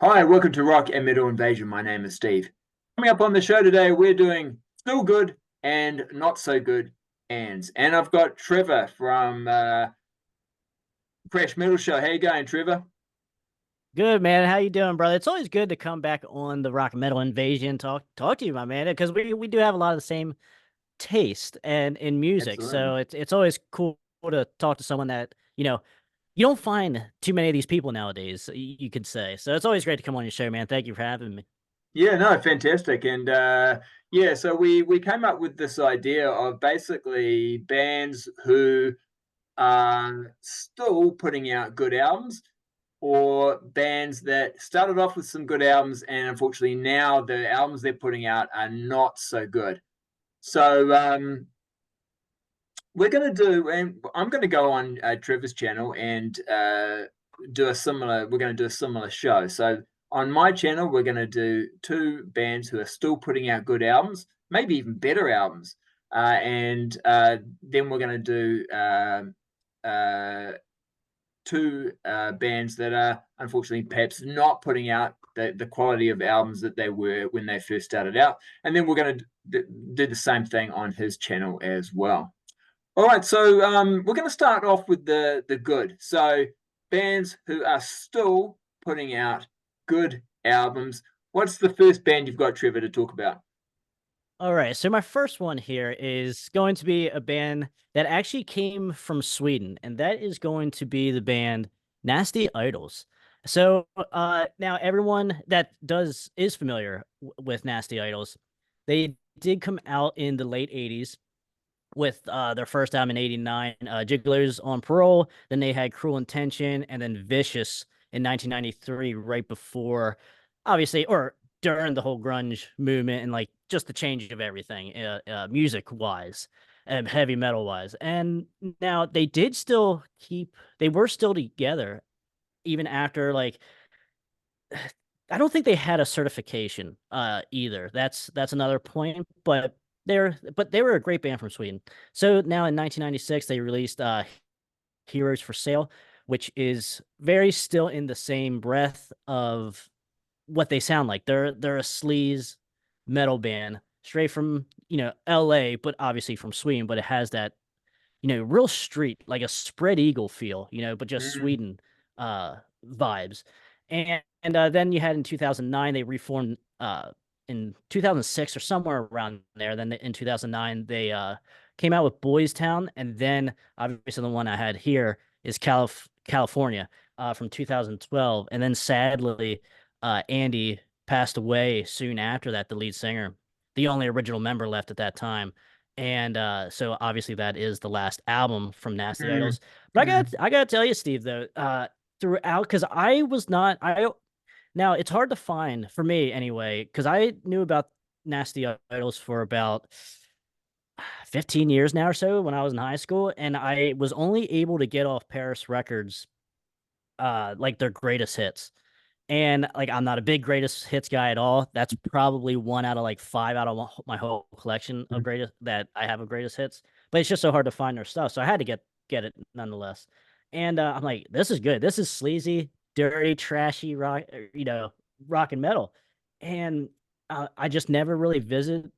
Hi, welcome to Rock and Metal Invasion. My name is Steve. Coming up on the show today, we're doing still good and not so good bands. And I've got Trevor from Krash Metal Show. How you going, Trevor? Good, man. How you doing, brother? It's always good to come back on the Rock and Metal Invasion, talk to you, my man, because we do have a lot of the same taste and in music. Absolutely. So it's always cool to talk to someone that, you don't find too many of these people nowadays, you could say. So it's always great to come on your show, man. Thank you for having me. Yeah, no, fantastic. And yeah, so we came up with this idea of basically bands who are still putting out good albums or bands that started off with some good albums and unfortunately now the albums they're putting out are not so good. So we're going to do, and I'm going to go on Trevor's channel and do a similar, we're going to do a similar show. So on my channel, we're going to do two bands who are still putting out good albums, maybe even better albums. And then we're going to do two bands that are unfortunately perhaps not putting out the quality of albums that they were when they first started out. And then we're going to do the same thing on his channel as well. All right, so we're going to start off with the good. So bands who are still putting out good albums. What's the first band you've got, Trevor, to talk about? All right. So my first one here is going to be a band that actually came from Sweden, and that is going to be the band Nasty Idols. So now everyone that is familiar with Nasty Idols. They did come out in the late 80s with their first album in 89, Jigglers on Parole. Then they had Cruel Intention and then Vicious in 1993, right before, obviously, or during the whole grunge movement and like just the change of everything, music wise and heavy metal wise. And now they were still together even after like, I don't think they had a certification either. That's another point, but they were a great band from Sweden. So now in 1996 they released Heroes for Sale, which is very still in the same breath of what they sound like. They're a sleaze metal band straight from, LA, but obviously from Sweden, but it has that, real street, like a spread eagle feel, but just Mm, Sweden vibes. And then you had in 2009 they reformed in 2006 or somewhere around there. Then in 2009 they came out with Boys Town, and then obviously the one I had here is California from 2012. And then sadly Andy passed away soon after that, the lead singer, the only original member left at that time. And so obviously that is the last album from Nasty mm, Idols. But mm, I gotta tell you, Steve, though, throughout, because I was not I now it's hard to find for me anyway, because I knew about Nasty Idols for about 15 years now or so when I was in high school, and I was only able to get off Paris Records like their greatest hits. And like I'm not a big greatest hits guy at all. That's probably one out of like five out of my whole collection of mm. greatest that I have of greatest hits. But it's just so hard to find their stuff, so I had to get it nonetheless. And I'm like, this is good. This is sleazy, dirty, trashy rock, rock and metal. And I just never really visited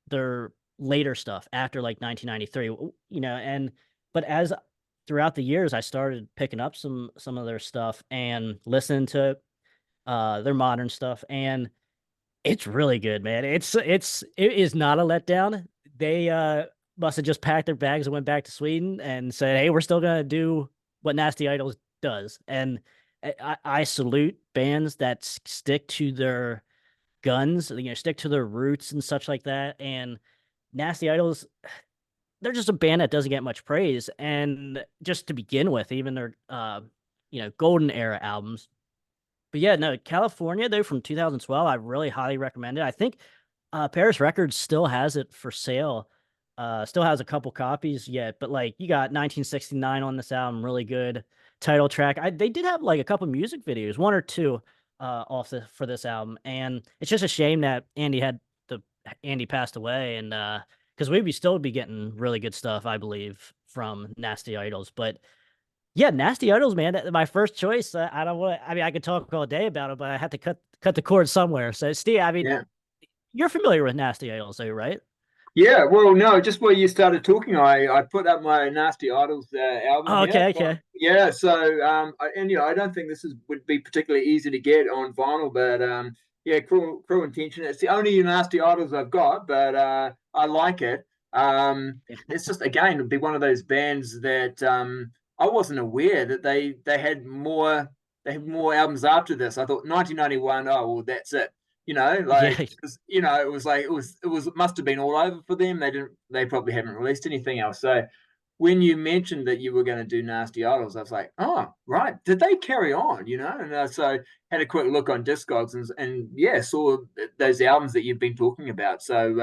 their later stuff after like 1993. And but as throughout the years, I started picking up some of their stuff and listening to their modern stuff, and it's really good, man. It is not a letdown. They must have just packed their bags and went back to Sweden and said, "Hey, we're still gonna do what Nasty Idols does." And I salute bands that stick to their guns, stick to their roots and such like that. And Nasty Idols, they're just a band that doesn't get much praise. And just to begin with, even their golden era albums. But yeah, no, California though from 2012, I really highly recommend it. I think Paris Records still has it for sale. Still has a couple copies yet, but like you got 1969 on this album, really good title track. They did have like a couple music videos, one or two for this album, and it's just a shame that Andy passed away, and because we'd be still be getting really good stuff, I believe, from Nasty Idols. But yeah, Nasty Idols, man, my first choice. I don't want. I mean, I could talk all day about it, but I had to cut the cord somewhere. So, Steve, I mean, Yeah. you're familiar with Nasty Idols, though, right? Yeah, well, no, just where you started talking, I put up my Nasty Idols album Oh, here. okay, okay. Yeah, so and I don't think this is would be particularly easy to get on vinyl, but yeah, Cruel Intention. It's the only Nasty Idols I've got, but I like it. It's just again, it'd be one of those bands that I wasn't aware that they had more albums after this. I thought 1991, oh well, that's it. Like Yeah, 'cause, it was like it must have been all over for them. They probably haven't released anything else. So when you mentioned that you were going to do Nasty Idols, I was like, oh right, did they carry on? And so had a quick look on Discogs and yeah, saw those albums that you've been talking about. So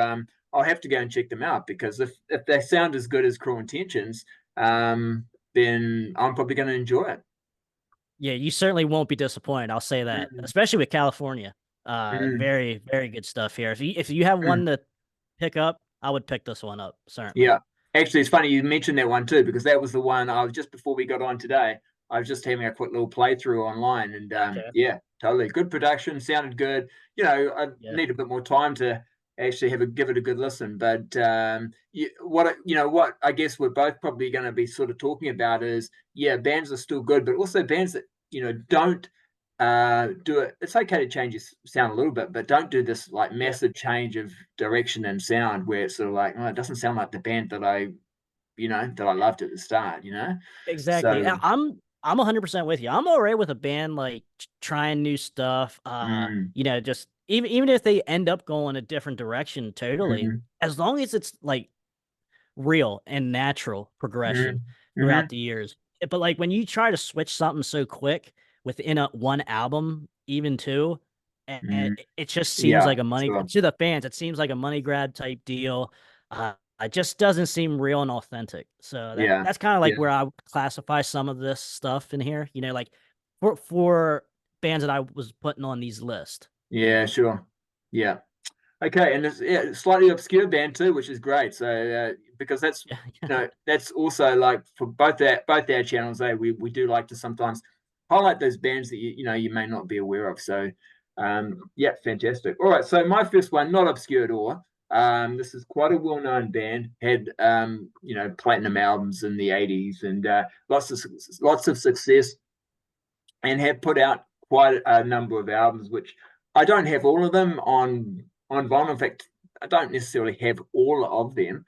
I'll have to go and check them out because if they sound as good as Cruel Intentions, then I'm probably going to enjoy it. yeah, you certainly won't be disappointed. I'll say that, Mm, especially with California. mm, Very, very good stuff here. If you have mm. one to pick up, I would pick this one up, certainly. Yeah. Actually, it's funny you mentioned that one too, because that was the one I was just before we got on today. I was just having a quick little playthrough online and Okay. yeah, totally. Good production, sounded good. I Yeah. need a bit more time to actually give it a good listen. But what I guess we're both probably going to be sort of talking about is yeah, bands are still good, but also bands that, don't do it. It's okay to change your sound a little bit, but don't do this like Yeah. massive change of direction and sound where it's sort of like, oh, it doesn't sound like the band that I loved at the start. Exactly. So, I'm 100% with you. I'm all right with a band like trying new stuff. mm, Just even if they end up going a different direction totally, mm, as long as it's like real and natural mm, progression throughout mm, the years. But like when you try to switch something so quick within a one album, even two, and mm, it just seems yeah, like a money sure, to the fans. It seems like a money grab type deal. It just doesn't seem real and authentic. So yeah, that's kind of like yeah, where I would classify some of this stuff in here. Like for bands that I was putting on these lists. yeah, sure, yeah. Okay, and it's yeah, slightly obscure band too, which is great. So because that's Yeah. that's also like for both our channels, we do like to sometimes highlight those bands that you may not be aware of. So yeah, fantastic. All right, so my first one, not obscure at all. This is quite a well-known band. Had platinum albums in the '80s and lots of success and have put out quite a number of albums, which I don't have all of them on vinyl. In fact, I don't necessarily have all of them.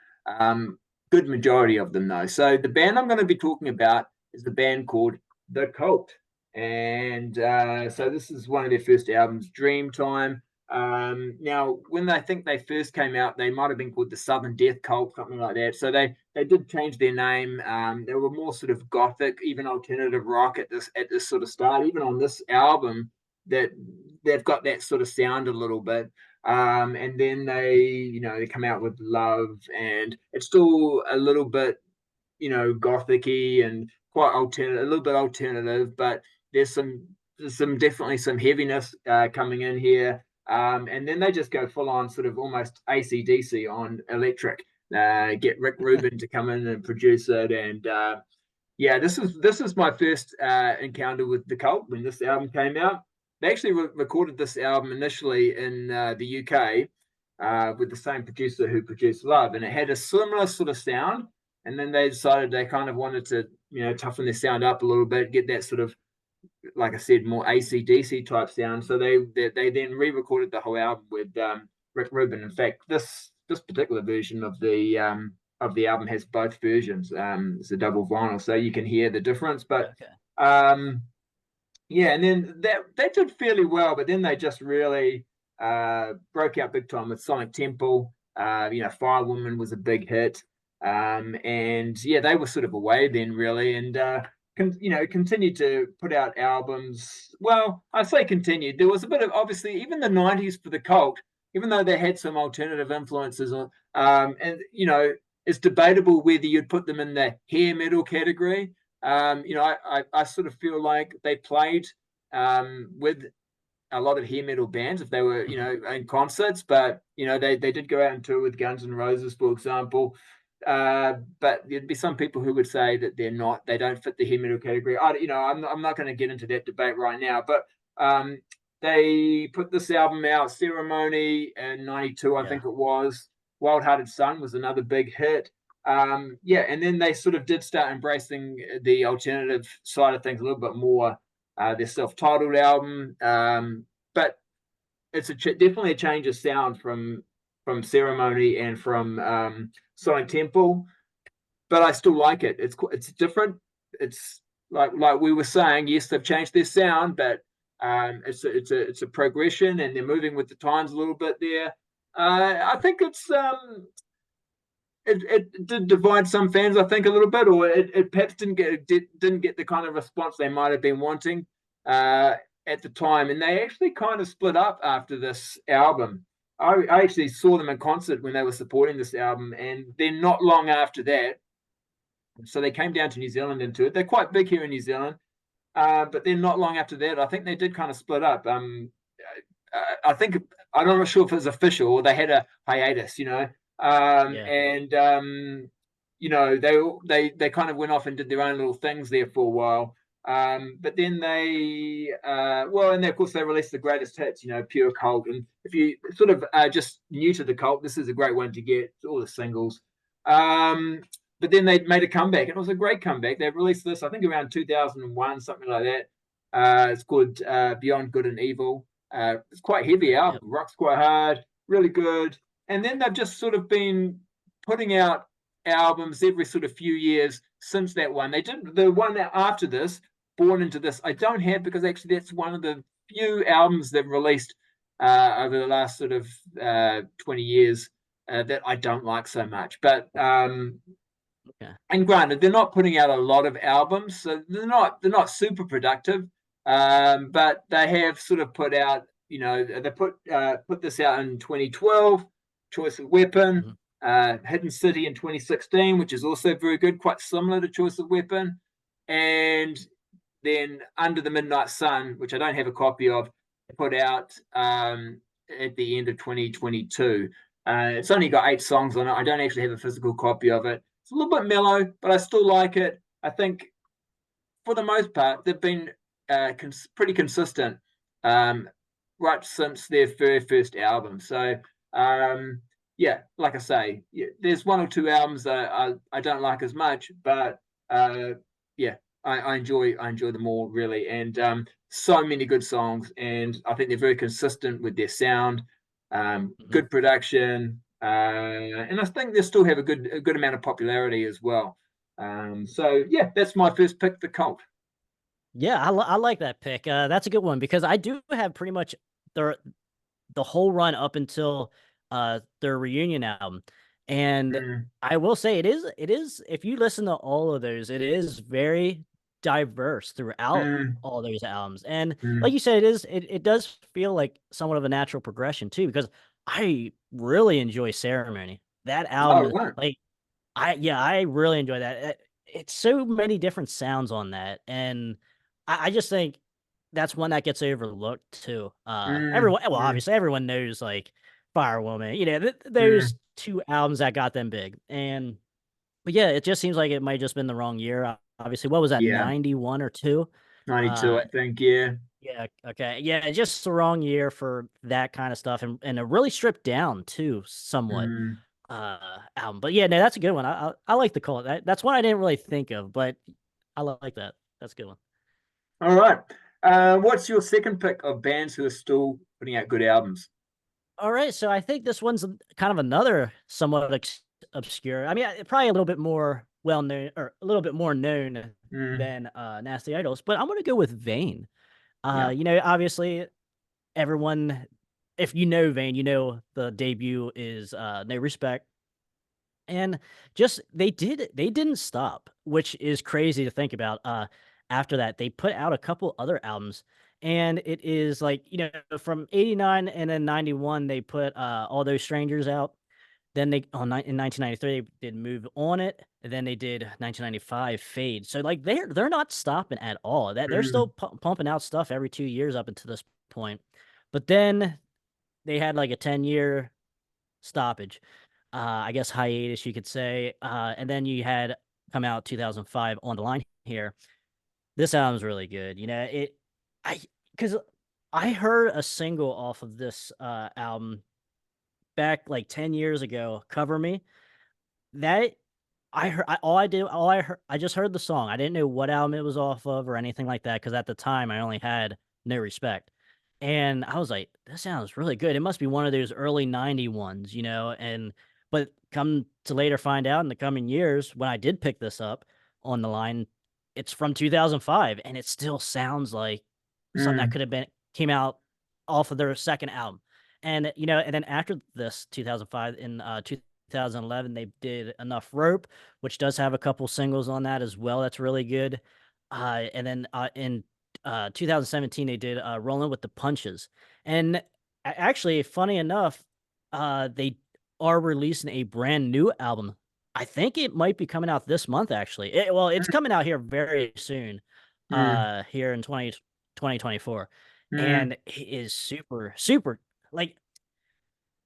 Good majority of them though. So the band I'm going to be talking about is the band called The Cult, and so this is one of their first albums, Dreamtime. Now, when I think they first came out, they might have been called the Southern Death Cult, something like that. So they did change their name. They were more sort of gothic, even alternative rock at this sort of start. Even on this album, that they've got that sort of sound a little bit. And then they come out with Love, and it's still a little bit gothicy and quite alternative, a little bit alternative, but there's definitely some heaviness coming in here. And then they just go full on sort of almost AC/DC on electric. Get Rick Rubin to come in and produce it, and yeah, this is my first encounter with the Cult when this album came out. They actually recorded this album initially in the UK with the same producer who produced Love, and it had a similar sort of sound. And then they decided they kind of wanted to, toughen their sound up a little bit, get that sort of, like I said, more AC/DC type sound. So they then re-recorded the whole album with Rick Rubin. In fact, this particular version of the album has both versions. It's a double vinyl, so you can hear the difference. But Okay. um, yeah, and then that did fairly well, but then they just really broke out big time with Sonic Temple. Firewoman was a big hit, and yeah, they were sort of away then, really, and continued to put out albums. Well, I say continued. There was a bit of obviously even the '90s for the Cult, even though they had some alternative influences on, and it's debatable whether you'd put them in the hair metal category. I sort of feel like they played with a lot of hair metal bands if they were, you know, in concerts, but you know, they did go out and tour with Guns N' Roses, for example. But there'd be some people who would say that they don't fit the hair metal category. I'm not going to get into that debate right now, but they put this album out, Ceremony, in '92, I think it was. Wild Hearted Sun was another big hit. And then they sort of did start embracing the alternative side of things a little bit more. Their self-titled album, but it's definitely a change of sound from Ceremony and from Sonic Temple. But I still like it. It's different. It's like we were saying. Yes, they've changed their sound, but it's a progression, and they're moving with the times a little bit there. I think it did divide some fans, I think, a little bit, or it perhaps didn't get the kind of response they might have been wanting at the time. And they actually kind of split up after this album. I actually saw them in concert when they were supporting this album, and then not long after that, so they came down to New Zealand and toured. They're quite big here in New Zealand, but then not long after that, I think they did kind of split up. I think I'm not sure if it was official or they had a hiatus, you know. You know, they kind of went off and did their own little things there for a while. But then and then of course they released the greatest hits, you know, Pure Cult. And if you sort of are just new to the cult, this is a great one to get, all the singles. But then they made a comeback, and it was a great comeback. They released this, I think, around 2001, something like that. It's called Beyond Good and Evil. It's quite heavy album, rocks quite hard, really good. And then they've just sort of been putting out albums every sort of few years since that one. They did the one after this, Born Into This, I don't have, because actually that's one of the few albums they've released over the last sort of 20 years that I don't like so much. But and granted, they're not putting out a lot of albums, so they're not super productive. But they have sort of put out, you know, they put this out in 2012, Choice of Weapon, Hidden City in 2016, which is also very good, quite similar to Choice of Weapon, and then Under the Midnight Sun, which I don't have a copy of, put out at the end of 2022. It's only got 8 songs on it. I don't actually have a physical copy of it. It's a little bit mellow, but I still like it. I think for the most part, they've been pretty consistent right since their very first album. So like I say, there's 1 or 2 albums that I don't like as much, but I enjoy them all, really, and so many good songs, and I think they're very consistent with their sound, good production, and I think they still have a good amount of popularity as well. That's my first pick, The Cult. Yeah, I like that pick. That's a good one, because I do have pretty much the whole run up until their reunion album. And I will say it is if you listen to all of those, it is very diverse throughout all those albums. And like you said, it does feel like somewhat of a natural progression too, because I really enjoy Ceremony. That album, like I really enjoy that. It's so many different sounds on that, and I just think that's one that gets overlooked too. Obviously everyone knows like Firewoman. You know, there's 2 albums that got them big, but yeah, it just seems like it might just been the wrong year. Obviously, what was that, 91 or 2? 92, I think. Yeah. Yeah. Okay. Yeah, just the wrong year for that kind of stuff, and a really stripped down too, somewhat album. But yeah, no, that's a good one. I like The Cult. That's one I didn't really think of, but I like that. That's a good one. All right. What's your second pick of bands who are still putting out good albums? All right, so I think this one's kind of another somewhat obscure. I mean, probably a little bit more well known, or a little bit more known than Nasty Idols, but I'm gonna go with Vane. You know, obviously, everyone, if you know Vane, you know the debut is No Respect, and just they didn't stop, which is crazy to think about. After that, they put out a couple other albums. And it is like, you know, from 89 and then 91, they put All Those Strangers out. Then in 1993 they did Move On It, and then they did 1995 Fade. So like they're not stopping at all. That they're still Mm, pumping out stuff every 2 years up until this point. But then they had like a 10-year stoppage, I guess hiatus you could say. And then you had come out 2005 On the Line here. This album's really good. I because I heard a single off of this album back like 10 years ago, Cover Me. That I heard all I heard I just heard the song. I didn't know what album it was off of or anything like that because at the time I only had No Respect. And I was like, this sounds really good. It must be one of those early 90 ones, and but come to later find out in the coming years when I did pick this up On the Line, it's from 2005 and it still sounds like something that mm, could have been came out off of their second album. And then after this 2005 in 2011 they did Enough Rope, which does have a couple singles on that as well. That's really good. And then in 2017 they did Rolling with the Punches. And actually, funny enough, they are releasing a brand new album. I think it might be coming out this month actually. Well, it's coming out here very soon. mm, Here in 2024. mm, And it is super super like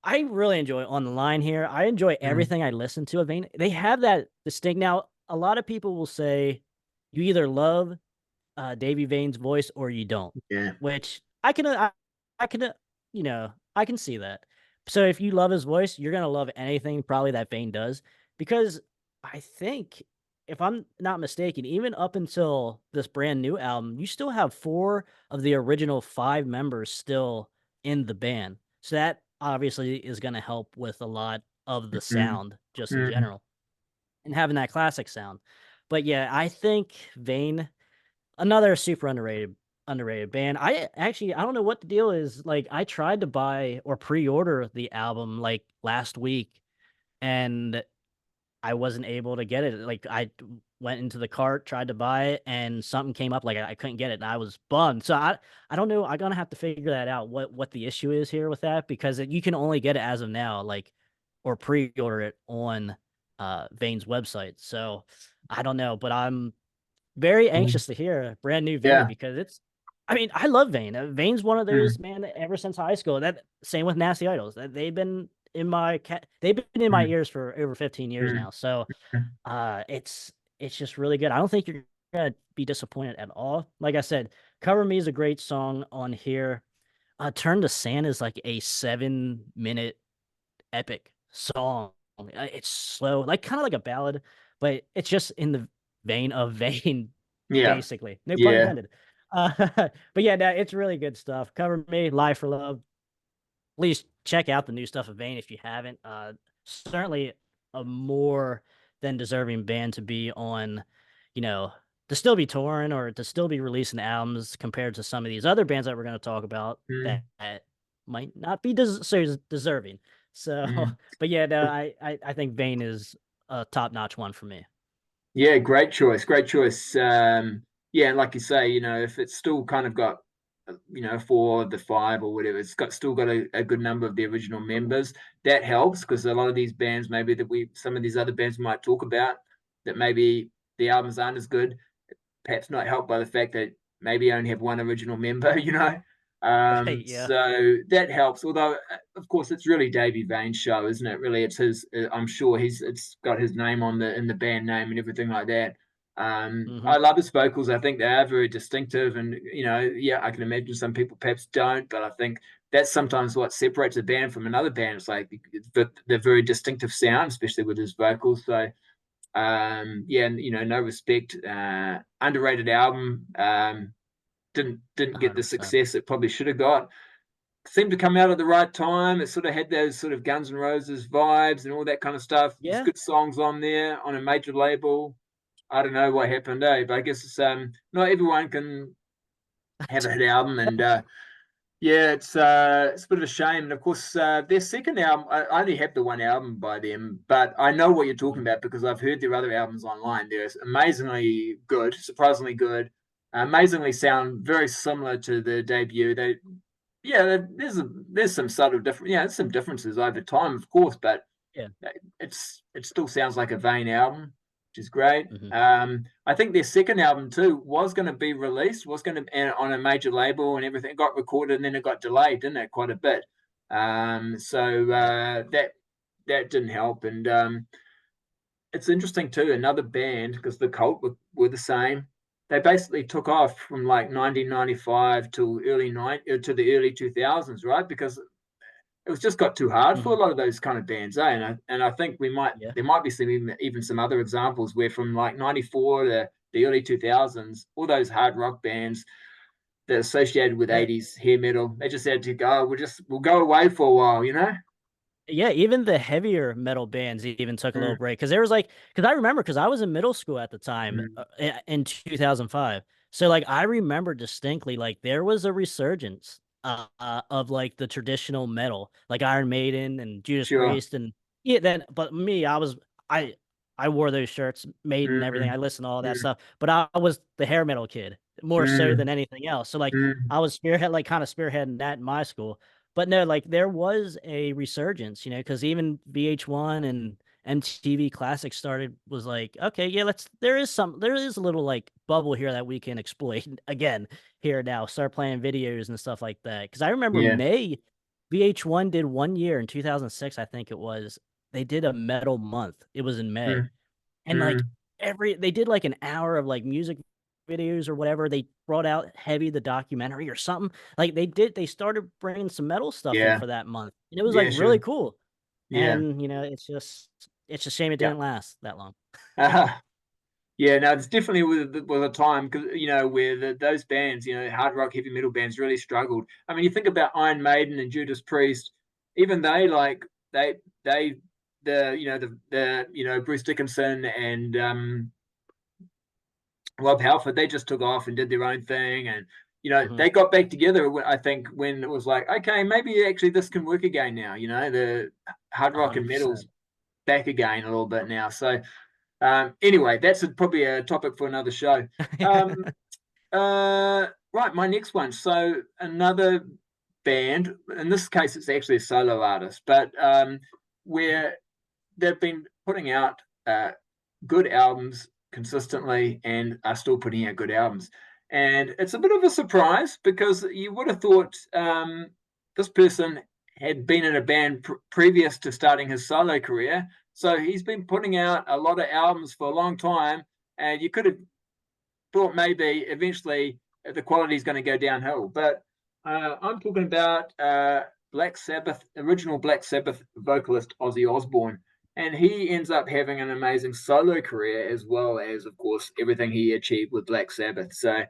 I really enjoy On the Line here. I enjoy mm. everything I listen to of Vane. They have that distinct. Now, a lot of people will say you either love Davy Vane's voice or you don't, Yeah. which I can, I can see that. So if you love his voice, you're gonna love anything probably that Vane does, because I think, if I'm not mistaken, even up until this brand new album, you still have four of the original five members still in the band. So that obviously is gonna help with a lot of the Mm, sound just in mm, general and having that classic sound. But yeah, I think Vane, another super underrated band. I don't know what the deal is. Like I tried to buy or pre-order the album like last week and I wasn't able to get it. Like I went into the cart, tried to buy it, and something came up like I couldn't get it, and I was bummed. So I don't know. I'm gonna have to figure that out. What the issue is here with that, because you can only get it as of now, like, or pre-order it on Vane's website. So I don't know, but I'm very mm. anxious to hear a brand new Vane Yeah. because I mean, I love Vane. Vane's one of Mm, those, man, ever since high school. That same with Nasty Idols. That they've been in my mm, ears for over 15 years mm, now. So mm, it's just really good. I don't think you're gonna be disappointed at all. Like I said, Cover Me is a great song on here. Turn to Sand is like a 7-minute epic song. It's slow, like kind of like a ballad, but it's just in the vein of Vane, yeah. basically. No pun Yeah. intended. But yeah, no, it's really good stuff. Cover Me, Live for Love. Please check out the new stuff of Vane if you haven't. Certainly a more than deserving band to be on, you know, to still be touring or to still be releasing albums compared to some of these other bands that we're going to talk about Mm, that might not be so deserving. So, mm. but yeah, no, I think Vane is a top notch one for me. Yeah, great choice. Great choice. Yeah, and like you say, if it's still kind of got, four of the five or whatever, it's got still got a good number of the original members. That helps because a lot of these bands, maybe some of these other bands we might talk about, that maybe the albums aren't as good, perhaps not helped by the fact that maybe you only have one original member. Right? Yeah. So that helps. Although, of course, it's really Davey Vane's show, isn't it? Really, it's his. I'm sure it's got his name on the band name and everything like that. Hmm. I love his vocals. I think they are very distinctive, and yeah, I can imagine some people perhaps don't, but I think that's sometimes what separates a band from another band. It's like the very distinctive sound, especially with his vocals. So yeah, and No Respect, underrated album. Didn't get the 100%. success it probably should have got. Seemed to come out at the right time. It sort of had those sort of Guns N' Roses vibes and all that kind of stuff. There's Yeah. good songs on there on a major label. I don't know what happened, but I guess it's not everyone can have a hit album, and yeah, it's a bit of a shame. And of course, their second album, I only have the one album by them, but I know what you're talking Mhm. about because I've heard their other albums online. They're amazingly good, surprisingly good, amazingly sound very similar to the debut. Yeah, there's some subtle difference. Yeah, there's some differences over time, of course, but Yeah. it still sounds like a Vane album, which is great. Hmm. I think their second album too was going to be released, was going to on a major label and everything. It got recorded and then it got delayed, didn't it? Quite a bit. That didn't help. And it's interesting too. Another band, because the Cult were the same. They basically took off from like 1995 to to the early 2000s, right? Because it was just got too hard for Hmm. a lot of those kind of bands, eh? And I think Yeah. there might be some even some other examples where from like '94 to the early 2000s, all those hard rock bands that are associated with Yeah. 80s hair metal, they just had to go. We'll go away for a while, you know? Yeah, even the heavier metal bands even took a little Mm, break because there was like, because I remember because I was in middle school at the time mm, in 2005. So like I remember distinctly like there was a resurgence of like the traditional metal, like Iron Maiden and Judas sure. Priest and yeah. Then but me, I I wore those shirts, Maiden, and everything. I Mm, listened to all that mm, stuff, but I was the hair metal kid more so mm, than anything else. So like mm, I was kind of spearheading that in my school. But no, like there was a resurgence, because even VH1 and MTV Classics started was like, okay, yeah, there is a little like bubble here that we can exploit again here now. Start playing videos and stuff like that. Because I remember yeah. VH1 did 1 year in 2006, I think it was. They did a metal month. It was in May, Mm, and like mm, they did like an hour of like music videos or whatever. They brought out Heavy the documentary or something. Like they started bringing some metal stuff in yeah. for that month, and it was like Yeah, really sure. cool. Yeah. And it's a shame it Yeah. didn't last that long. Yeah, no, it's definitely with a time because where those bands, hard rock, heavy metal bands really struggled. I mean, you think about Iron Maiden and Judas Priest, even they they the Bruce Dickinson and Rob Halford, they just took off and did their own thing, and Hmm. they got back together. I think when it was like, okay, maybe actually this can work again now. The hard rock and metal's 100%. back again a little bit now. So anyway, that's probably a topic for another show. Um, right, my next one. So another band. In this case, it's actually a solo artist, but where they've been putting out good albums consistently and are still putting out good albums. And it's a bit of a surprise because you would have thought this person had been in a band previous to starting his solo career. So he's been putting out a lot of albums for a long time. And you could have thought maybe eventually the quality is going to go downhill. But I'm talking about Black Sabbath, original Black Sabbath vocalist Ozzy Osbourne. And he ends up having an amazing solo career as well as, of course, everything he achieved with Black Sabbath. So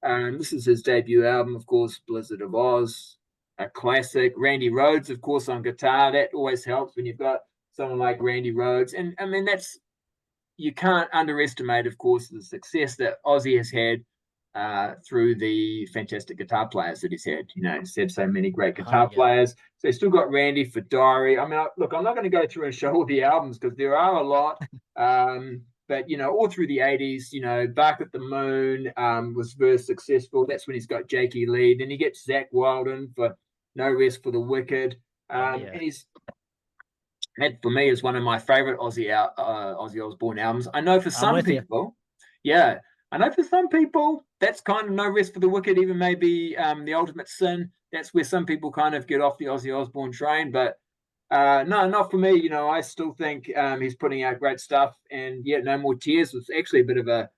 this is his debut album, of course, Blizzard of Oz, a classic. Randy Rhoads, of course, on guitar. That always helps when you've got someone like Randy Rhoads. And I mean, you can't underestimate, of course, the success that Ozzy has had through the fantastic guitar players that he's had. He's had so many great guitar Yeah. players. So he's still got Randy for Diary. I mean, look, I'm not going to go through and show all the albums because there are a lot. But all through the '80s, Bark at the Moon was very successful. That's when he's got Jakey Lee. Then he gets Zach Wilden for No Rest for the Wicked. Oh yeah. And that for me is one of my favorite Ozzy Osbourne albums. I know for I'm some with you. people, yeah, I know for some people that's kind of No Rest for the Wicked, even maybe The Ultimate Sin. That's where some people kind of get off the Ozzy Osbourne train, but no, not for me. I still think he's putting out great stuff, and yet No More Tears was actually a bit of a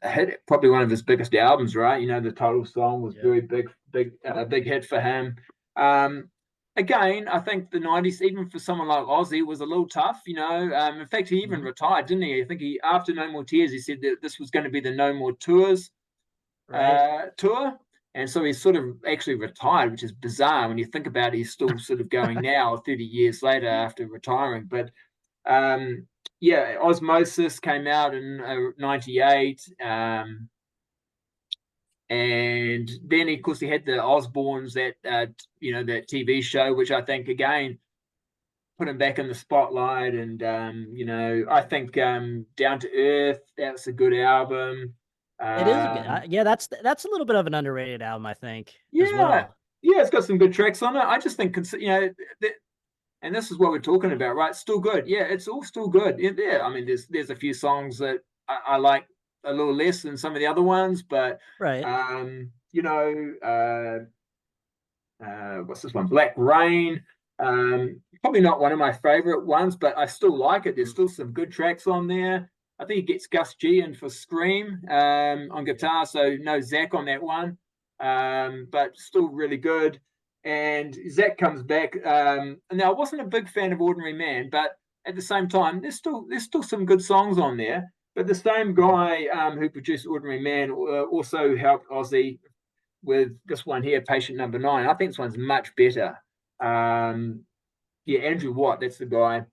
hit, probably one of his biggest albums, right? The title song was Yeah. very big hit for him. Um, Again, I think the '90s, even for someone like Ozzy, was a little tough. In fact, he even Hmm. retired, didn't he? I think he after No More Tears, he said that this was going to be the No More Tours Right. tour. And so he's sort of actually retired, which is bizarre when you think about it. He's still sort of going now, 30 years later after retiring. But um, yeah, Osmosis came out in '98. And then, of course, he had the Osbournes, that TV show, which I think, again, put him back in the spotlight. And, I think Down to Earth, that's a good album. It is a good. Um, Yeah, that's a little bit of an underrated album, I think, as yeah, well. yeah, it's got some good tracks on it. I just think, And this is what we're talking about, right? Still good. Yeah, it's all still good. Yeah, I mean, there's a few songs that I like a little less than some of the other ones, but Right. you know, what's this one? Black Rain. Probably not one of my favorite ones, but I still like it. There's Mhm. still some good tracks on there. I think he gets Gus G in for Scream on Yeah. guitar, so no Zach on that one, but still really good. And Zach comes back. Now I wasn't a big fan of Ordinary Man, but at the same time, there's still some good songs on there. But the same Mhm. guy who produced Ordinary Man also helped Ozzy with this one here, Patient Number Nine. I think this one's much better. Um, yeah, Andrew Watt, that's the guy.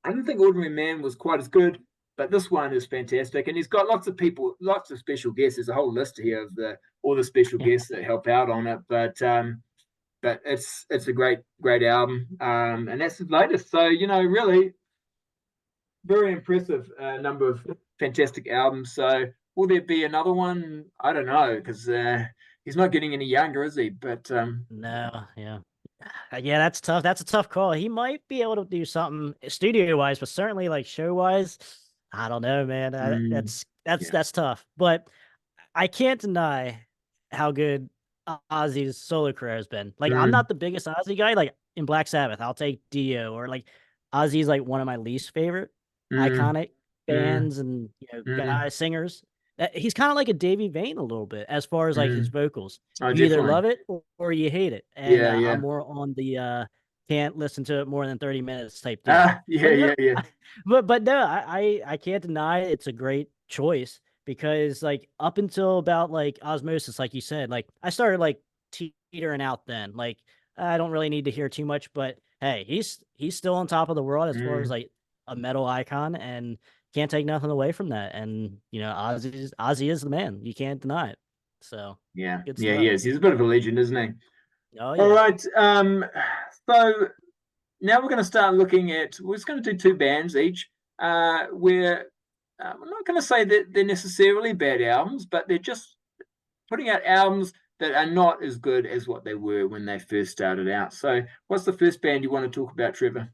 I don't think Ordinary Man was quite as good, but this one is fantastic. And he's got lots of people, lots of special guests. There's a whole list here of all the special Yeah. guests that help out on it. But it's a great album, and that's the latest. So really very impressive number of fantastic albums. So will there be another one? I don't know because he's not getting any younger, is he? But No, yeah. Yeah, that's tough. That's a tough call. He might be able to do something studio wise, but certainly like show wise, I don't know, man. mm, That's yeah, tough. But I can't deny how good Ozzy's solo career has been. Like, I'm mm, not the biggest Ozzy guy. Like in Black Sabbath, I'll take Dio, or like Ozzy's like one of my least favorite mm, iconic mm, bands and mm, guys singers. He's kind of like a Davy Vane a little bit as far as like his mm. vocals. Oh, You either definitely. love it or you hate it, and Yeah, I'm yeah. more on the can't listen to it more than 30 minutes type deal. Yeah, But no, yeah, yeah. but no, I can't deny it's a great choice because like up until about like Osmosis, like you said, like I started like teetering out then. Like I don't really need to hear too much, but hey, he's still on top of the world as far as Mm, like a metal icon, and can't take nothing away from that. And Ozzy is the man. You can't deny it. So yeah, good yeah, he stuff. is. He's a bit of a legend, isn't he? Oh All yeah. right. So now we're going to start looking at. We're just going to do two bands each. Where I'm not going to say that they're necessarily bad albums, but they're just putting out albums that are not as good as what they were when they first started out. So, what's the first band you want to talk about, Trevor?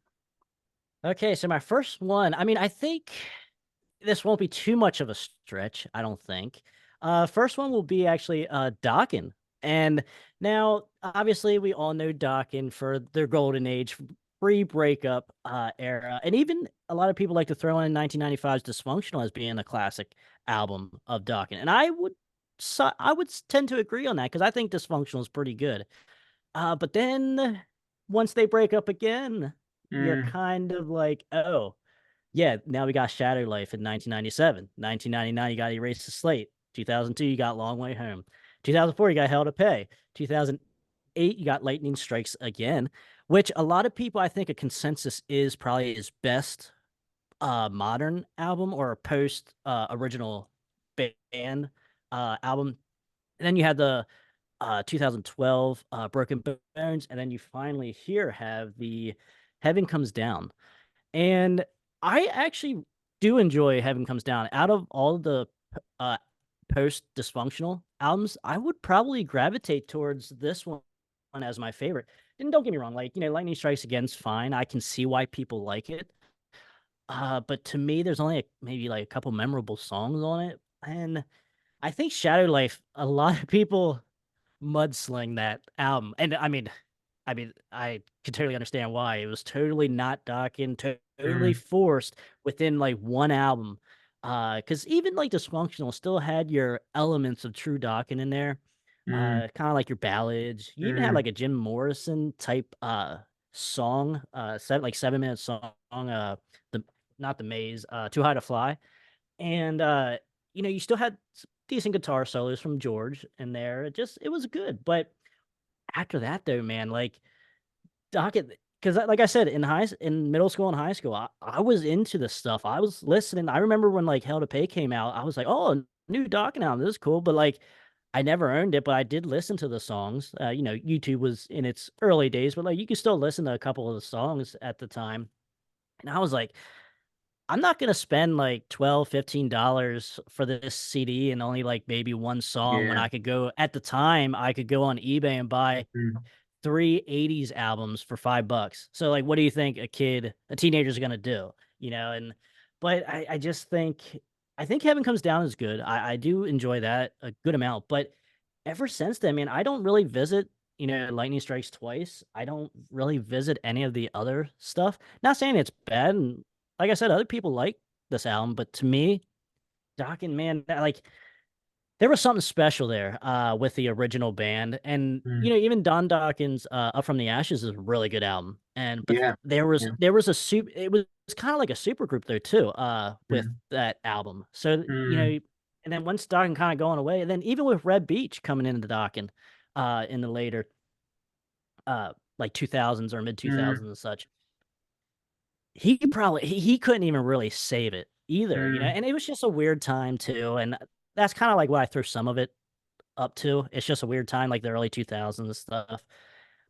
Okay, so my first one, I mean, I think this won't be too much of a stretch, I don't think. First one will be actually Dokken. And now, obviously, we all know Dokken for their golden age, pre-breakup era. And even a lot of people like to throw in 1995's Dysfunctional as being a classic album of Dokken. And I would tend to agree on that because I think Dysfunctional is pretty good. But then once they break up again, you're Mm, kind of like, oh, yeah, now we got Shadow Life in 1997. 1999, you got Erase the Slate. 2002, you got Long Way Home. 2004, you got Hell to Pay. 2008, you got Lightning Strikes Again, which a lot of people, I think, a consensus is probably his best modern album or post original band album. And then you had the 2012 Broken Bones, and then you finally here have the Heaven Comes Down. And I actually do enjoy Heaven Comes Down. Out of all the uh, post-dysfunctional albums, I would probably gravitate towards this one as my favorite. And don't get me wrong, like, Lightning Strikes Again's fine. I can see why people like it. But to me, there's only maybe like a couple memorable songs on it. And I think Shadow Life, a lot of people mudsling that album. And I can totally understand why. It was totally not Dokken, totally mm, forced within like one album. Because even like Dysfunctional still had your elements of true Dokken in there. mm, Kind of like your ballads. You even had mm, like a Jim Morrison type song, 7 minute song, the not the maze, Too High to Fly. And you still had decent guitar solos from George in there. It was good. But after that though, man, like Docket, because like I said, in middle school and high school, I was into this stuff. I was listening. I remember when like Hell to Pay came out, I was like, oh, new Docket album, this is cool. But like, I never owned it, but I did listen to the songs. YouTube was in its early days, but like you could still listen to a couple of the songs at the time. And I was like, I'm not gonna spend like $12, $15 for this CD and only like maybe one song when yeah. I could go at the time I could go on eBay and buy Mm, three 80s albums for $5. So like, what do you think a teenager's gonna do? And but I just I think Heaven Comes Down is good. I do enjoy that a good amount, but ever since then, man, I don't really visit, Lightning Strikes Twice. I don't really visit any of the other stuff. Not saying it's bad, and like I said, other people like this album, but to me, Dokken, man, like there was something special there with the original band. And Mm. even Don Dawkins Up From the Ashes is a really good album. And but Yeah. Yeah. there was a super it was kind of like a super group there too with Mm. that album. So, Mm. and then once Dokken kind of going away, and then even with Red Beach coming into Dokken in the later like 2000s or mid Mm. 2000s and such, he couldn't even really save it either, Mm. and it was just a weird time too. And that's kind of like what I threw some of it up to. It's just a weird time, like the early 2000s stuff.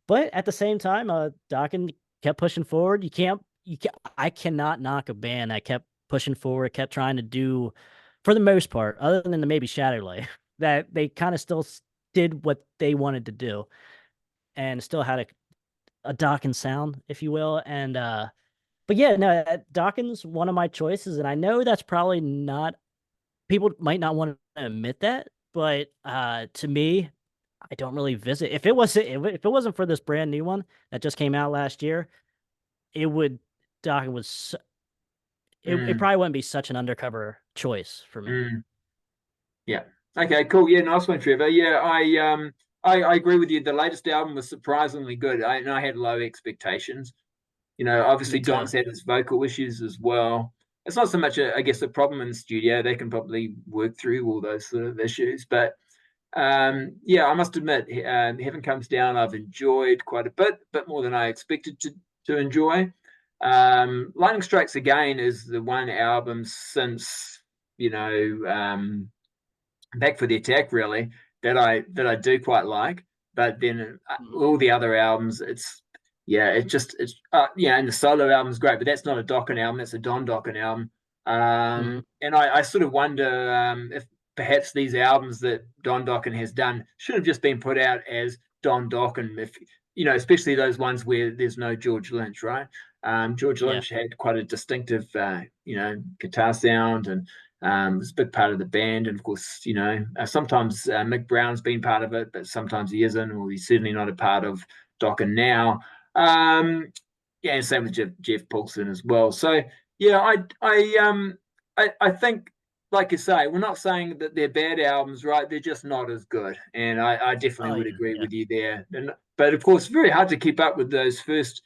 But at the same time, Dokken kept pushing forward. I cannot knock a band that kept pushing forward, kept trying to do, for the most part, other than the maybe Shatterley, that they kind of still did what they wanted to do and still had a Dokken sound, if you will. And, but yeah, no, Dokken's one of my choices. And I know that's probably not, people might not want to admit that, but to me, I don't really visit. If it wasn't for this brand new one that just came out last year, it would Dokken was it Mm. probably wouldn't be such an undercover choice for me. Mm. Yeah. Okay, cool. Yeah, nice one, Trevor. Yeah, I agree with you. The latest album was surprisingly good. And I had low expectations. Me Obviously too. Don's had his vocal issues as well. It's not so much, I guess, a problem in the studio. They can probably work through all those sort of issues. But yeah, I must admit, Heaven Comes Down, I've enjoyed quite a bit more than I expected to enjoy. Lightning Strikes Again is the one album since, you know, Back for the Attack, really, that I do quite like. But then Mhm. all the other albums, and the solo album's great, but that's not a Dokken album, that's a Don Dokken album. Mhm. And I sort of wonder if perhaps these albums that Don Dokken has done should have just been put out as Don Dokken, if especially those ones where there's no George Lynch, right? George Yeah. Lynch had quite a distinctive, guitar sound, and it's a big part of the band. And of course, sometimes Mick Brown's been part of it, but sometimes he isn't, or he's certainly not a part of Dokken now. Yeah, and same with Jeff Paulson as well. So yeah, I think, like you say, we're not saying that they're bad albums, right? They're just not as good, and I definitely Oh would yeah. agree Yeah. with you there. But of course, very hard to keep up with those first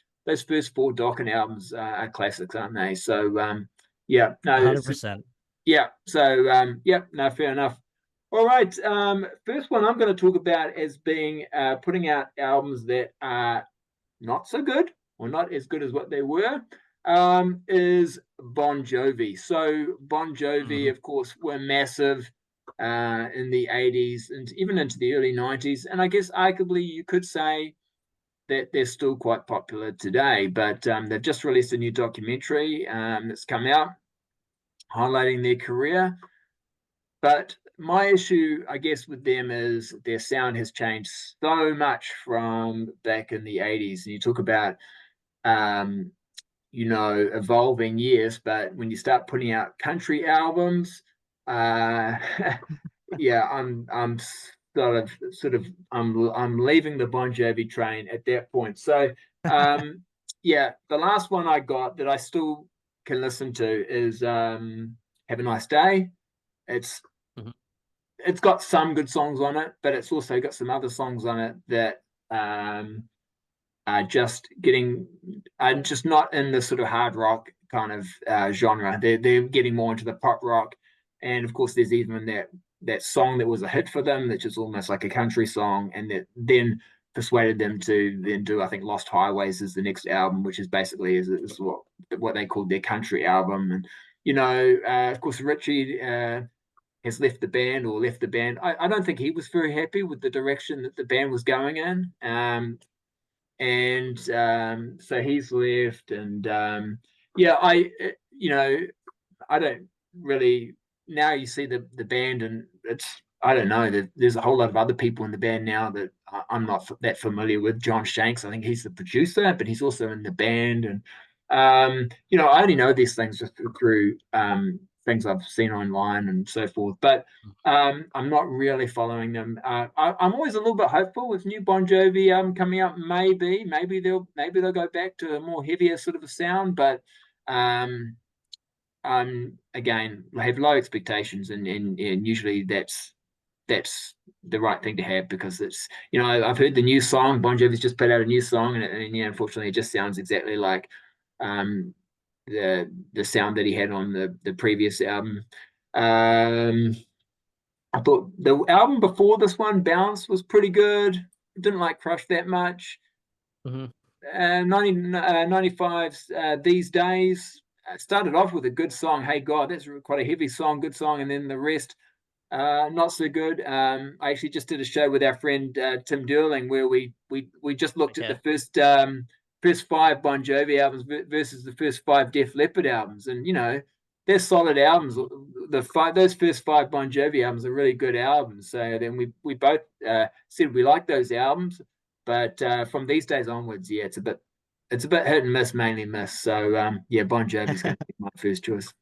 four Dokken albums are classics, aren't they? So yeah, no, it's 100%. yeah. So yeah, no, fair enough. All right. First one I'm going to talk about as being putting out albums that are not so good or not as good as what they were, is Bon Jovi. So Bon Jovi, Mhm. of course, were massive in the 80s and even into the early 90s. And I guess arguably you could say that they're still quite popular today, but they've just released a new documentary that's come out highlighting their career. But my issue, I guess, with them is their sound has changed so much from back in the 80s. And you talk about um, evolving, yes, but when you start putting out country albums, uh, yeah, I'm sort of I'm leaving the Bon Jovi train at that point. So, um, yeah, the last one I got that I still can listen to is "Have a Nice Day." It's Mhm. it's got some good songs on it, but it's also got some other songs on it that um, just getting just not in the sort of hard rock kind of genre. They're getting more into the pop rock, and of course, there's even that song that was a hit for them, which is almost like a country song, and that then persuaded them to then do, I think, Lost Highways is the next album, which is basically is what they called their country album. And of course, Richie has left the band or left the band. I don't think he was very happy with the direction that the band was going in. And so he's left, and yeah, I don't really, now you see the band, and I don't know. There's a whole lot of other people in the band now that I'm not that familiar with. John Shanks, I think he's the producer, but he's also in the band. And I only know these things just through things I've seen online and so forth. But I'm not really following them. I'm always a little bit hopeful with new Bon Jovi coming out. Maybe they'll go back to a more heavier sort of a sound, but um, again, I have low expectations, and usually that's the right thing to have, because it's, I've heard the new song. Bon Jovi's just put out a new song, and unfortunately, it just sounds exactly like um, the sound that he had on the previous album. I thought the album before this one, Bounce, was pretty good. Didn't like Crush that much. Mm-hmm. 95's These Days started off with a good song. Hey God, that's quite a heavy song, good song, and then the rest not so good. I actually just did a show with our friend Tim Durling, where we just looked at the first 5 Bon Jovi albums versus the first 5 Def Leppard albums, and they're solid albums. Those first 5 Bon Jovi albums are really good albums. So then we both said we like those albums, but from These Days onwards, yeah, it's a bit hit and miss, mainly miss. So Bon Jovi's going to be my first choice.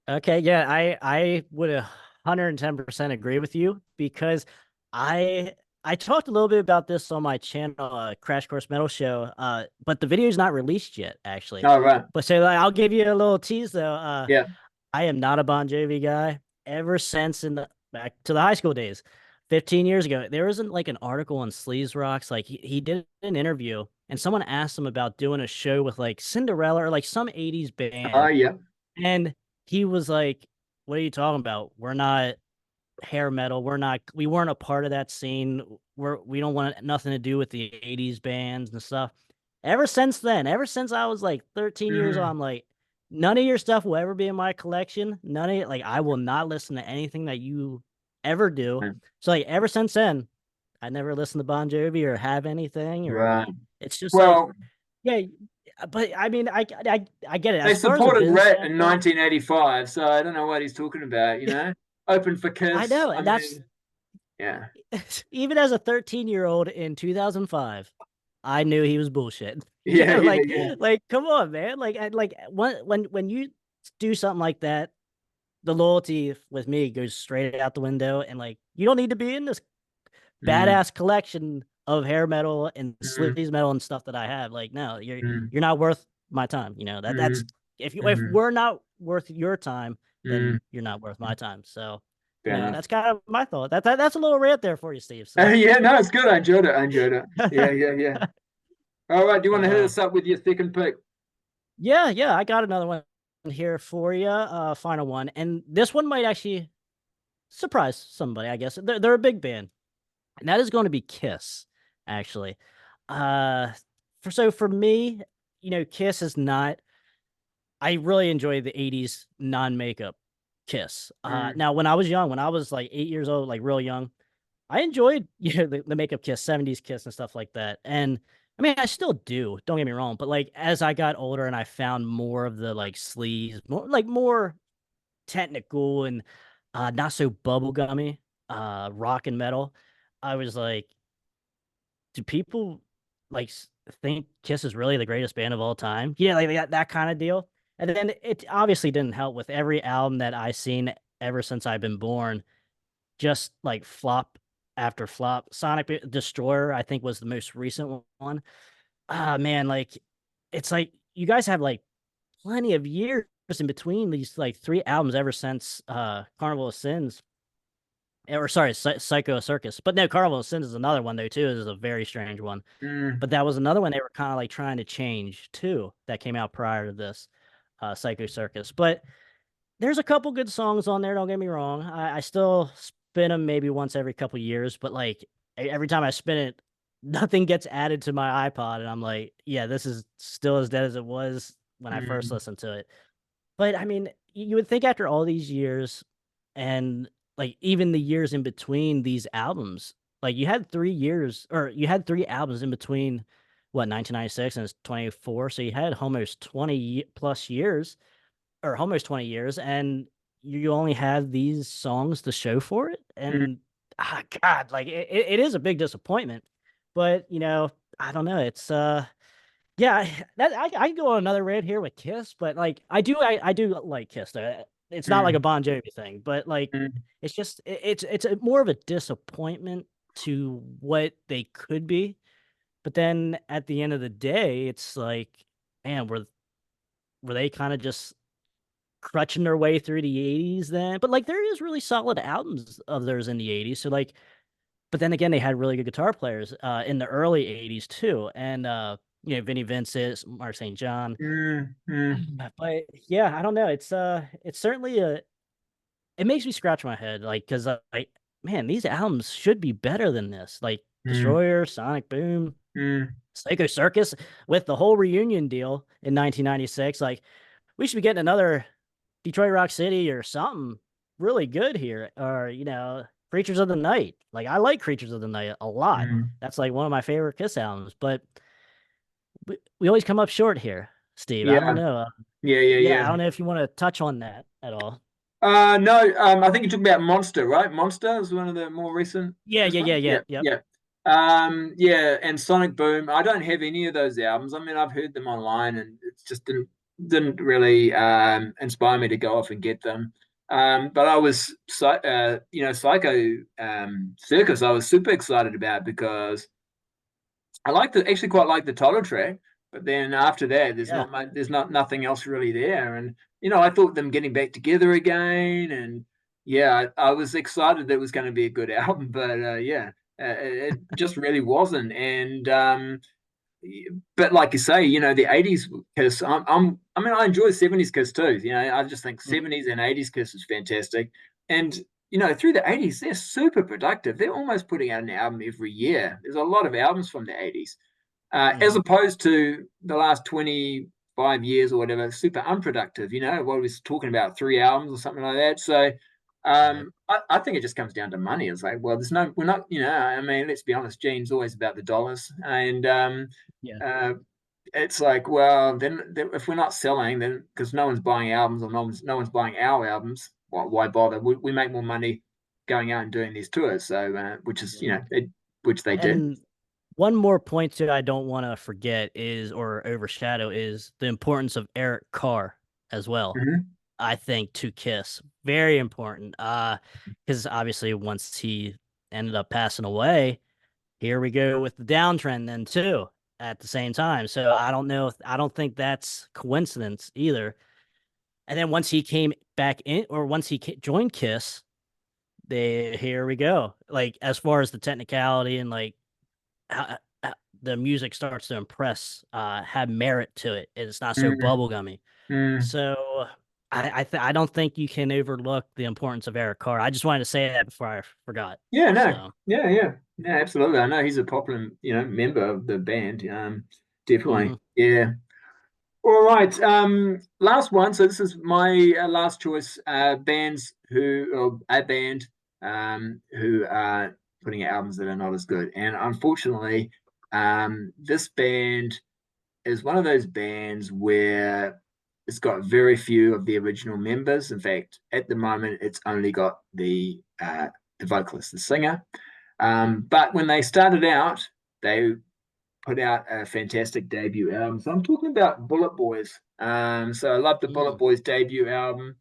Okay, yeah, I would 110% agree with you, because I talked a little bit about this on my channel, Krash Kourse Metal Show, but the video's not released yet, actually. Oh, right. But so I'll give you a little tease though. Yeah. I am not a Bon Jovi guy ever since back to the high school days. 15 years ago, there wasn't like an article on Sleaze Rocks. Like he did an interview, and someone asked him about doing a show with like Cinderella or like some 80s Oh, band. yeah. And he was like, "What are you talking about? We're not hair metal. We weren't a part of that scene. We don't want nothing to do with the 80s bands and stuff." Ever since then, ever since I was like 13 years old, I'm like, none of your stuff will ever be in my collection. None of it. Like, I will not listen to anything that you ever do. So like ever since then, I never listened to Bon Jovi or have anything, or Right. it's just Well, like, yeah. But I mean, I get it. they As far as a supported business Rat in standpoint, 1985, so I don't know what he's talking about. Open for I Kiss. know, I and that's mean, yeah. even as a 13-year-old in 2005, I knew he was bullshit. Yeah, yeah, Like, yeah. come on, man. Like when you do something like that, the loyalty with me goes straight out the window, and like, you don't need to be in this Mm, badass collection of hair metal and mm, sleaze metal and stuff that I have. Like, no, mm, you're not worth my time. That's, mm, if mm, we're not worth your time, then mm. you're not worth my time. So, Fair enough. that's kind of my thought. That's a little rant there for you, Steve. So, Yeah, no, it's good. I enjoyed it. I enjoyed it. Yeah, yeah, yeah. All right. Do you want to hit uh, us up with your second pick? yeah, I got another one here for you. Final one, and this one might actually surprise somebody. I guess they're a big band, and that is going to be Kiss. Actually, for me, Kiss is not. I really enjoy the '80s non-makeup Kiss. Mm, Now when I was young, when I was like 8 years old, like real young, I enjoyed the makeup Kiss, '70s Kiss and stuff like that. And I mean, I still do. Don't get me wrong, but like as I got older and I found more of the like sleaze, more technical and not so bubblegummy rock and metal, I was like, do people like think Kiss is really the greatest band of all time? Yeah, like that kind of deal. And then it obviously didn't help with every album that I seen ever since I've been born, just like flop after flop. Sonic Destroyer, I think, was the most recent one. Ah, man, like it's like you guys have like plenty of years in between these like 3 albums ever since Carnival of Sins. Or sorry, Psycho Circus. But no, Carnival of Sins is another one though too. This is a very strange one. mm, But that was another one they were kind of like trying to change too, that came out prior to this, Psycho Circus. But there's a couple good songs on there. Don't get me wrong. I still spin them maybe once every couple years, but like every time I spin it, nothing gets added to my iPod, and I'm like, yeah, this is still as dead as it was when I first mm, listened to it. But I mean, you would think after all these years, and like even the years in between these albums, like you had 3 years, or you had 3 albums in between, what, 1996 and it's 24, so you had almost 20 plus years, or almost 20 years, and you only have these songs to show for it, mm, and God, like it is a big disappointment. But I don't know. It's yeah, I can go on another rant here with Kiss, but like I do like Kiss. It's not like a mm, Bon Jovi thing, but like mm, it's just it's more of a disappointment to what they could be. But then at the end of the day, it's like, man, were they kind of just crutching their way through the 80s then? But like there is really solid albums of theirs in the 80s. So like, but then again, they had really good guitar players in the early 80s too. And Vinnie Vincent, Mark St. John. mm, mm, But yeah, I don't know. It's certainly it makes me scratch my head, like, because like, man, these albums should be better than this. Like mm, Destroyer, Sonic Boom, mm, Psycho Circus, with the whole reunion deal in 1996. Like, we should be getting another Detroit Rock City or something really good here, or Creatures of the Night. Like, I like Creatures of the Night a lot. mm. That's like one of my favorite Kiss albums, but we always come up short here, Steve. I don't Yeah, know. yeah, yeah, Yeah, I yeah. don't know if you want to touch on that at all. No, I think you talked about Monster, right? Monster is one of the more recent Yeah, Kiss yeah, yeah, ones. yeah, Yeah, yep. yeah. Yeah, and Sonic Boom. I don't have any of those albums. I mean, I've heard them online, and it just didn't really inspire me to go off and get them. But I was, Psycho Circus. I was super excited about because I like the actually quite like the title track, but then after that, Yeah, there's not nothing else really there. And I thought them getting back together again, and yeah, I was excited that it was going to be a good album, but yeah, it just really wasn't. And but like you say, the '80s Kiss. I mean, I enjoy '70s Kiss too. I just think mhm, '70s and '80s Kiss is fantastic, and through the '80s, they're super productive. They're almost putting out an album every year. There's a lot of albums from the '80s, as mhm, opposed to the last 25 years or whatever, super unproductive. What we was talking about, 3 albums or something like that. So right. I think it just comes down to money. It's like, well, we're not, I mean, let's be honest, Gene's always about the dollars. And Yeah, uh, it's like, well, then if we're not selling, then because no one's buying albums or no one's buying our albums, why bother? We make more money going out and doing these tours. So, which is, yeah. which they did. And one more point too I don't want to forget is or overshadow is the importance of Eric Carr as well. Hmm. I think to Kiss, very important. Because obviously once he ended up passing away, here we go with the downtrend then too at the same time. So I don't know if I don't think that's coincidence either. And then once he came back in, or once he joined Kiss, they here we go. Like as far as the technicality and like how the music starts to impress, have merit to it. It's not so Mm, bubblegummy. mm. So I don't think you can overlook the importance of Eric Carr. I just wanted to say that before I forgot. Yeah, no, So yeah, yeah, yeah, absolutely. I know he's a popular, member of the band. Definitely, mhm. yeah. All right. Last one. So this is my last choice. Bands or a band, who are putting out albums that are not as good, and unfortunately, this band is one of those bands where it's got very few of the original members. In fact, at the moment, it's only got the vocalist, the singer. But when they started out, they put out a fantastic debut album. So I'm talking about Bullet Boys. So I love the Bullet Mm, Boys debut album.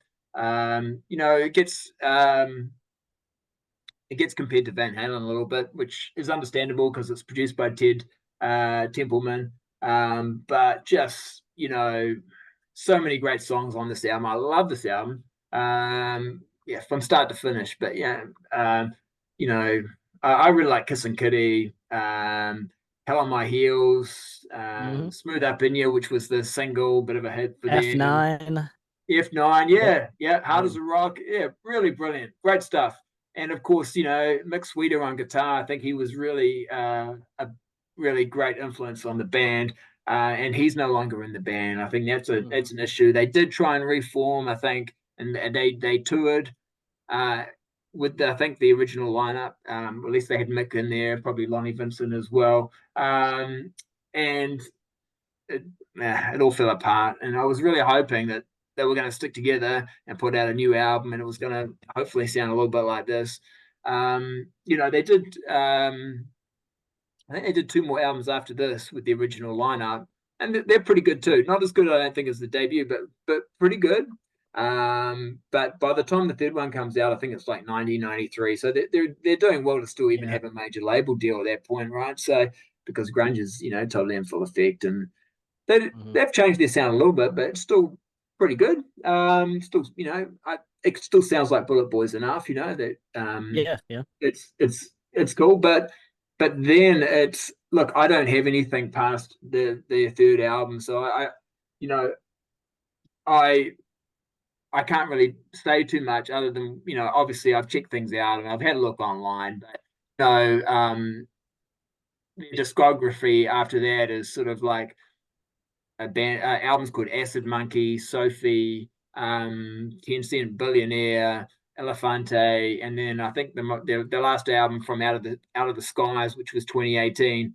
It gets compared to Van Halen a little bit, which is understandable because it's produced by Ted Templeman. But just so many great songs on this album. I love this album. Yeah, from start to finish. But yeah, you know, I really like Kiss and Kitty. Hell on My Heels, mhm. Smooth Up In You, which was the single, bit of a hit for them. F9. F9, Yep. yeah, yeah, Hard Yeah. as a Rock, yeah, really brilliant, great stuff. And of course, Mick Sweeter on guitar. I think he was really a really great influence on the band. And he's no longer in the band. I think Mhm. that's an issue. They did try and reform, I think, and they toured uh, with I think the original lineup. At least they had Mick in there, probably Lonnie Vincent as well. And it, it all fell apart. And I was really hoping that they were going to stick together and put out a new album, and it was going to hopefully sound a little bit like this. They did. I think they did 2 more albums after this with the original lineup, and they're pretty good too. Not as good, I don't think, as the debut, but pretty good. But by the time the third one comes out, I think it's like 1993. So they're doing well to still even have a major label deal at that point, right? So because grunge is totally in full effect, and they've changed their sound a little bit, but it's still pretty good. Still, it still sounds like Bullet Boys enough, that yeah. It's cool, but then it's look, I don't have anything past their third album, so I can't really say too much other than obviously I've checked things out and I've had a look online, but the discography after that is sort of like a band albums called Acid Monkey, Sophie, 10 Cent Billionaire, Elefante, and then I think the last album from Out of the Skies, which was 2018.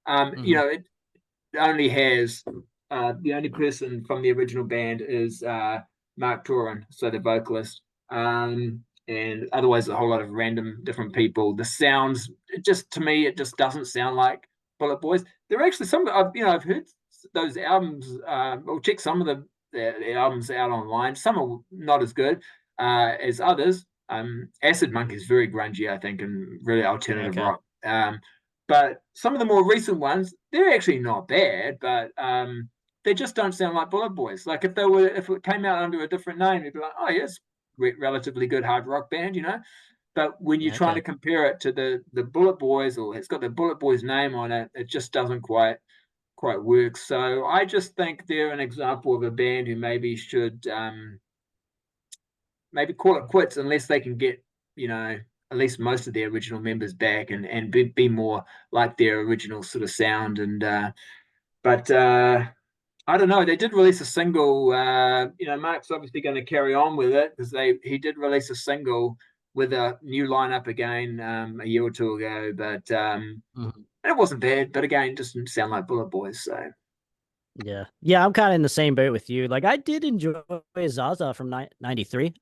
It only has the only person from the original band is Mark Turin, so the vocalist, and otherwise a whole lot of random different people. The sounds, to me, it just doesn't sound like Bullet Boys. There are actually some I've heard those albums. Or check some of the albums out online. Some are not as good as others. Acid Monkey is very grungy, I think, and really alternative rock. But some of the more recent ones, they're actually not bad, but they just don't sound like Bullet Boys. Like if it came out under a different name, you'd be like, oh yes, relatively good hard rock band, But when you're trying to compare it to the Bullet Boys, or it's got the Bullet Boys name on it, it just doesn't quite work. So I just think they're an example of a band who maybe should maybe call it quits unless they can get at least most of their original members back and be more like their original sort of sound. And but I don't know. They did release a single. Mark's obviously going to carry on with it because he did release a single with a new lineup again a year or two ago. But it wasn't bad. But again, it doesn't sound like Bullet Boys. So yeah, I'm kind of in the same boat with you. Like I did enjoy Zaza from '93.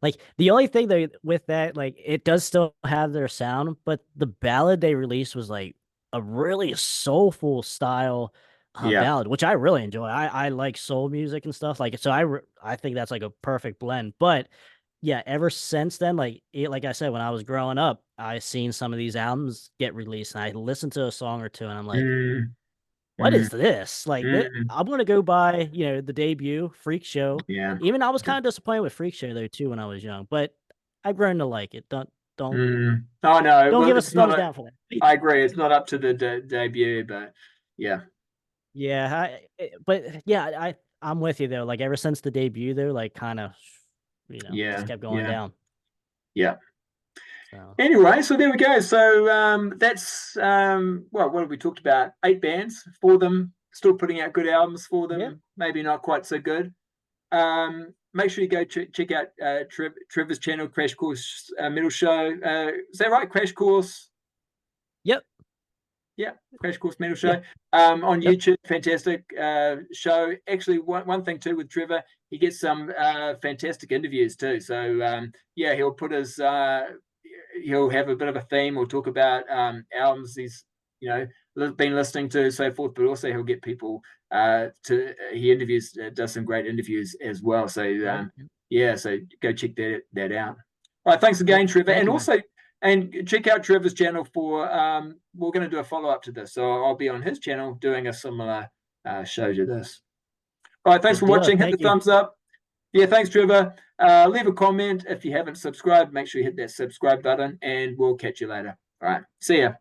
Like the only thing with that, like it does still have their sound, but the ballad they released was like a really soulful style ballad, which I really enjoy. I like soul music and stuff like it, so I think that's like a perfect blend. But yeah, ever since then, like I said, when I was growing up, I seen some of these albums get released, and I listened to a song or two, and I'm like, what is this? Like, I'm gonna go buy, the debut Freak Show. Yeah. Even I was kind of disappointed with Freak Show though too when I was young, but I've grown to like it. Don't. Oh no! Don't give us a thumbs down for that. I agree. It's not up to the debut, but yeah. Yeah, but yeah, I'm with you though. Like ever since the debut, though, like kind of, just kept going down. Yeah. So. Anyway, so there we go. So that's what have we talked about? 8 bands, 4 of them still putting out good albums, 4 of them maybe not quite so good. Make sure you go check out Trevor's channel, Krash Kourse Metal Show. Is that right? Krash Kourse. Yep. Yeah, Krash Kourse Metal Show on YouTube. Fantastic show. Actually, one thing too with Trevor, he gets some fantastic interviews too. So he'll put his he'll have a bit of a theme or talk about albums he's been listening to, so forth. But also he'll get people he interviews, does some great interviews as well. So so go check that out. All right, thanks again, Trevor, and also. And check out Trevor's channel for, we're going to do a follow-up to this. So I'll be on his channel doing a similar show to this. All right, thanks for watching. Hit the thumbs up. Yeah, thanks, Trevor. Leave a comment. If you haven't subscribed, make sure you hit that subscribe button, and we'll catch you later. All right, see ya.